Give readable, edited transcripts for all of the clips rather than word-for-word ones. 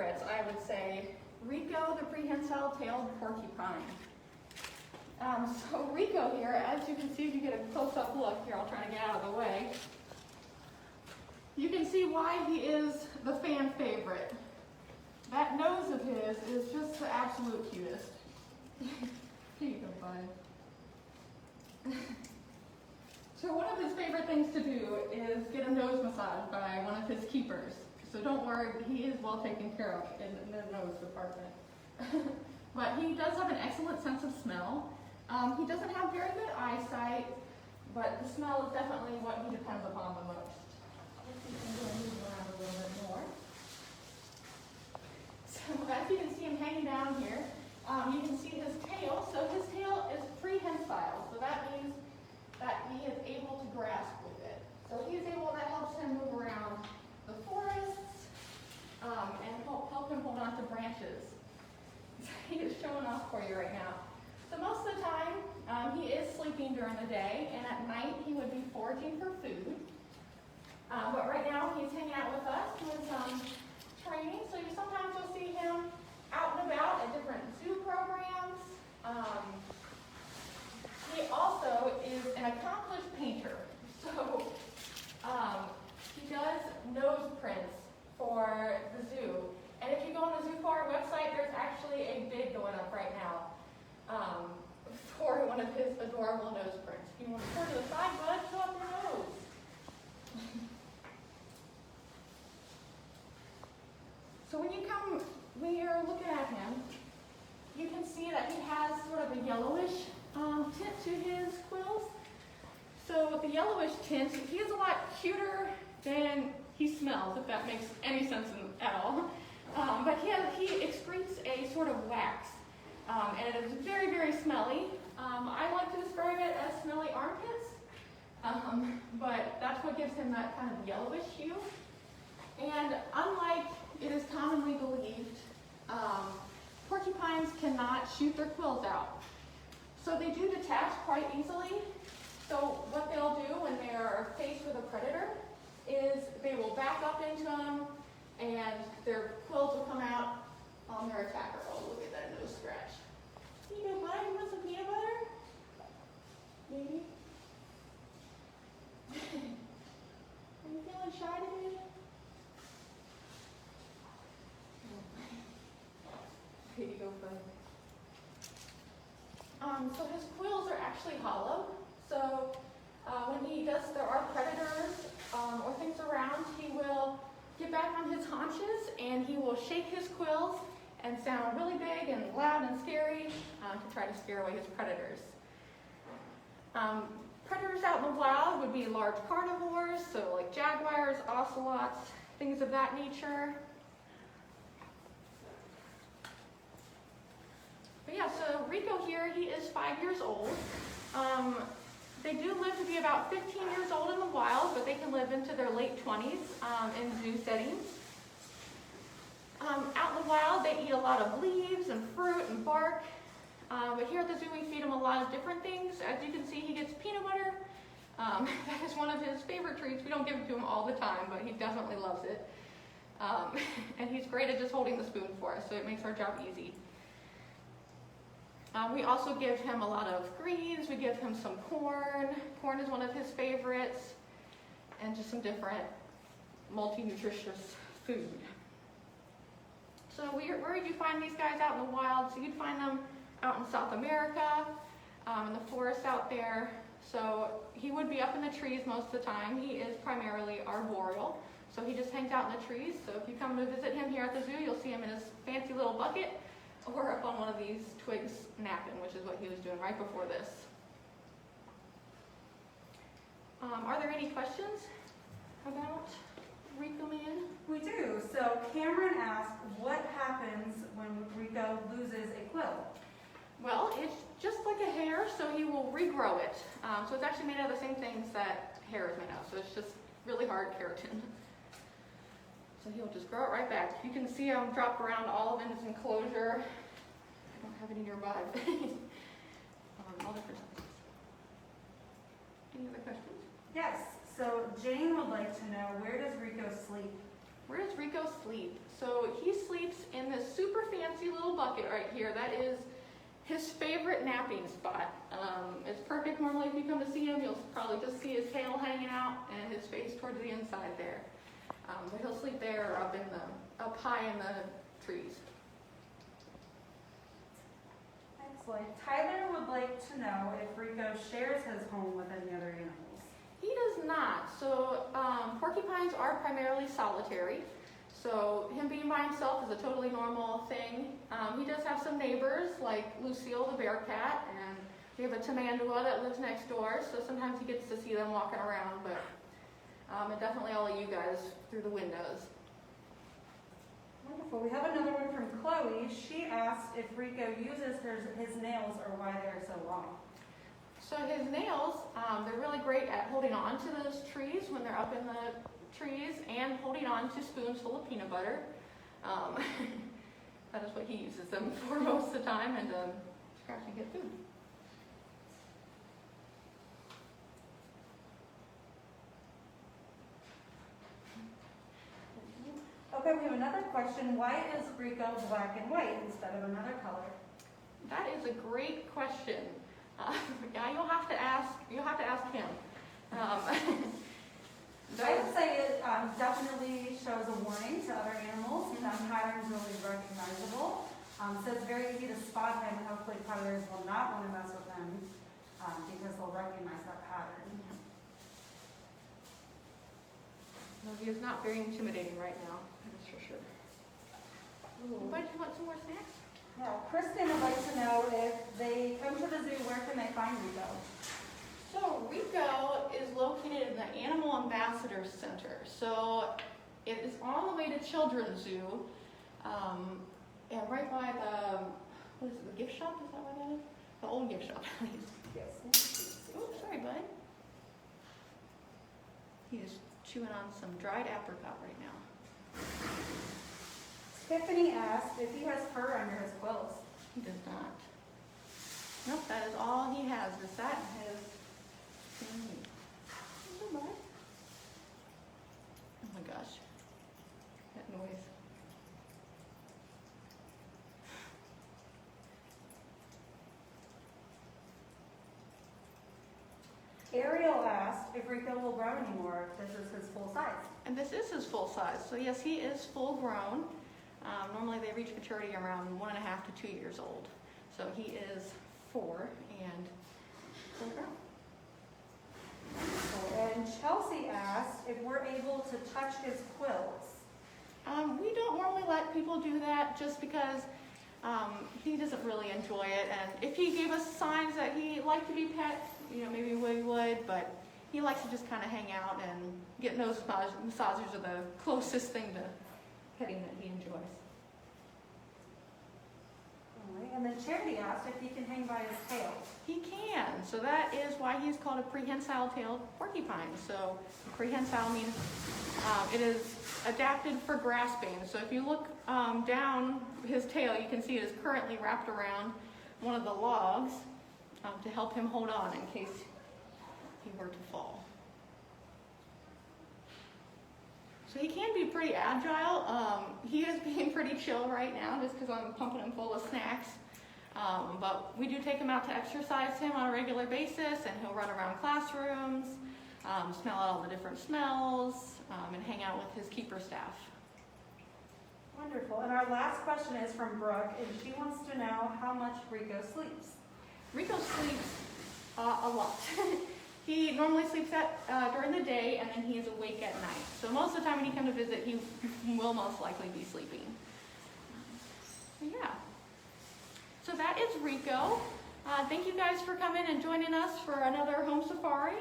favorites, I would say Rico, the prehensile-tailed porcupine. So Rico here, as you can see, if you get a close-up look here, I'll try to get out of the way. You can see why he is the fan favorite. That nose of his is just the absolute cutest. Here you go, bud. So one of his favorite things to do is get a nose massage by one of his keepers. So don't worry, he is well taken care of in the nose department. But he does have an excellent sense of smell. He doesn't have very good eyesight, but the smell is definitely what he depends upon the most. Let's see if I'm going to move around a little bit more. So as you can see him hanging down here, you can see his tail. So his tail is prehensile, so that means that he is able to grasp with it. So he's able, that helps him move around the forests and help him hold on to branches. He is showing off for you right now. So most of the time, he is sleeping during the day, and at night he would be foraging for food. But right now he's hanging out with us doing some training. So sometimes you'll see him out and about at different zoo programs. He also is an accomplished painter. So he does nose prints for the zoo. And if you go on the Zoofari website, there's actually a bid going up right now for one of his adorable nose prints. If you want to turn to the side, bud, show up your nose. So when you're looking at him, you can see that he has sort of a yellowish tint to his quills. So the yellowish tint, he is a lot cuter than he smells, if that makes any sense at all. But he excretes a sort of wax, and it is very, very smelly. I like to describe it as smelly armpits, but that's what gives him that kind of yellowish hue. And unlike it is commonly believed, porcupines cannot shoot their quills out. So they do detach quite easily. So what they'll do when they are faced with a predator is they will back up into them, and their quills will come out on their attacker. Oh, look at that nose scratch. You know, bud, you want some peanut butter? Maybe? Are you feeling shy today? Here you go, bud. So his quills are actually hollow. So when he does, there are predators or things around, he will get back on his haunches and he will shake his quills and sound really big and loud and scary to try to scare away his predators. Predators out in the wild would be large carnivores, so like jaguars, ocelots, things of that nature. But yeah, so Rico here, he is 5 years old. They do live to be about 15 years old in the wild, but they can live into their late 20s in zoo settings. Out in the wild, they eat a lot of leaves and fruit and bark. But here at the zoo, we feed him a lot of different things. As you can see, he gets peanut butter. That is one of his favorite treats. We don't give it to him all the time, but he definitely loves it. And he's great at just holding the spoon for us, so it makes our job easy. We also give him a lot of greens. We give him some corn. Corn is one of his favorites, and just some different multi-nutritious food. So where do you find these guys out in the wild? So you'd find them out in South America, in the forests out there. So he would be up in the trees most of the time. He is primarily arboreal, so he just hangs out in the trees. So if you come to visit him here at the zoo, you'll see him in his fancy little bucket, or up on one of these twigs napping, which is what he was doing right before this. Are there any questions about Rico Man? We do. So Cameron asked, what happens when Rico loses a quill? Well, it's just like a hair, so he will regrow it. So it's actually made out of the same things that hair is made of. So it's just really hard keratin. So he'll just grow it right back. You can see him drop around all of his enclosure. I don't have any nearby. All different sizes. Any other questions? Yes. So Jane would like to know, where does Rico sleep? Where does Rico sleep? So he sleeps in this super fancy little bucket right here. That is his favorite napping spot. It's perfect. Normally if you come to see him, you'll probably just see his tail hanging out and his face towards the inside there. But he'll sleep there or up high in the trees. Excellent. Tyler would like to know if Rico shares his home with any other animals. He does not. So porcupines are primarily solitary. So him being by himself is a totally normal thing. He does have some neighbors like Lucille the bear cat, and we have a tamandua that lives next door. So sometimes he gets to see them walking around, but and definitely all of you guys through the windows. Wonderful. We have another one from Chloe. She asked if Rico uses his nails or why they're so long. So his nails, they're really great at holding on to those trees when they're up in the trees and holding on to spoons full of peanut butter. That is what he uses them for most of the time, and scratching good food. Okay, we have another question. Why is Rico black and white instead of another color? That is a great question. Yeah, you'll have to ask him. I would say it definitely shows a warning to other animals. That pattern is really recognizable. So it's very easy to spot him. Hopefully predators will not want to mess with him because they'll recognize that pattern. No, he is not very intimidating right now, that's for sure. Anybody want some more snacks? Yeah, Kristen would like to know if they come to the zoo, where can they find Rico? So Rico is located in the Animal Ambassador Center. So it is on the way to Children's Zoo, and right by the, what is it, the gift shop? Is that what that is? The old gift shop, at least. Yes. Oh, sorry, bud. He is chewing on some dried apricot right now. Tiffany asked if he has fur under his quills. He does not. Nope, that is all he has. Is that his? Oh my gosh, that noise. Ariel asked if Rico will grow anymore, if this is his full size. And this is his full size. So yes, he is full grown. Normally they reach maturity around 1.5 to 2 years old. So he is 4 and full grown. And Chelsea asked if we're able to touch his quills. We don't normally let people do that just because he doesn't really enjoy it. And if he gave us signs that he liked to be pet, maybe we would, but he likes to just kind of hang out, and get nose massages are the closest thing to petting that he enjoys. All right. And then Charity asked if he can hang by his tail. He can. So that is why he's called a prehensile-tailed porcupine. So prehensile means it is adapted for grasping. So if you look down his tail, you can see it is currently wrapped around one of the logs to help him hold on in case he were to fall. So he can be pretty agile. He is being pretty chill right now just because I'm pumping him full of snacks. But we do take him out to exercise him on a regular basis, and he'll run around classrooms, smell out all the different smells, and hang out with his keeper staff. Wonderful. And our last question is from Brooke, and she wants to know how much Rico sleeps. Rico sleeps a lot. He normally sleeps during the day, and then he is awake at night. So most of the time when you come to visit, he will most likely be sleeping. Yeah. So that is Rico. Thank you guys for coming and joining us for another home safari.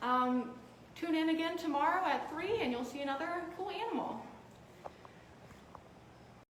Tune in again tomorrow at 3, and you'll see another cool animal.